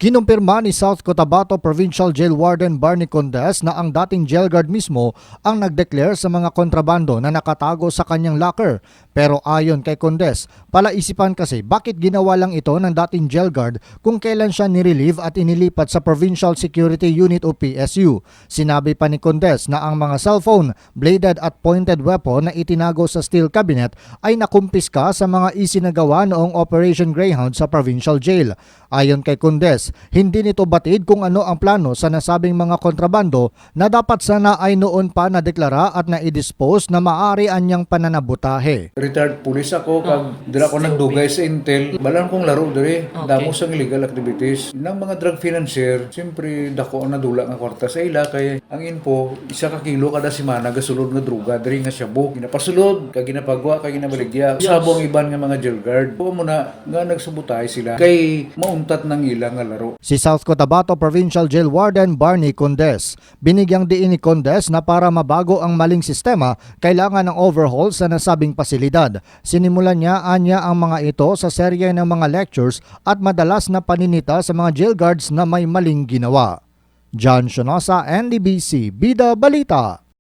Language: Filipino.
Kinumpirma ni South Cotabato Provincial Jail Warden Barney Condes na ang dating jail guard mismo ang nag-declare sa mga kontrabando na nakatago sa kanyang locker. Pero ayon kay Condes, palaisipan kasi bakit ginawa lang ito ng dating jail guard kung kailan siya nirelieve at inilipat sa Provincial Security Unit o PSU. Sinabi pa ni Condes na ang mga cellphone, bladed at pointed weapon na itinago sa steel cabinet ay nakumpiska sa mga isinagawa noong Operation Greyhound sa Provincial Jail. Ayon kay Condes, hindi nito batid kung ano ang plano sa nasabing mga kontrabando na dapat sana ay noon pa nadeklara at na-dispose na maaari anyang pananabutahe. Retired police ako, kag dira ko nagdugay sa Intel, balang kong laro diri, damo sa illegal activities. Nang mga drug financier, siyempre dako ang nadula nga kwarta sa ila, kay ang info, 1 ka kilo kada semana gasulod nga droga, diri nga shabu. Ginapasulod, kag ginapagwa, kag ginabaligya. Sabo ang iban nga mga jail guard. Buo mo na nga nagsubutay sila, kay mauntat ng ilang nga laro. Si South Cotabato Provincial Jail Warden Barney Condes, binigyang diin ni Condes na para mabago ang maling sistema, kailangan ng overhaul sa nasabing pasilidad. Sinimulan niya anya ang mga ito sa serye ng mga lectures at madalas na paninita sa mga jail guards na may maling ginawa. John Sionosa, NDBC, Bida Balita.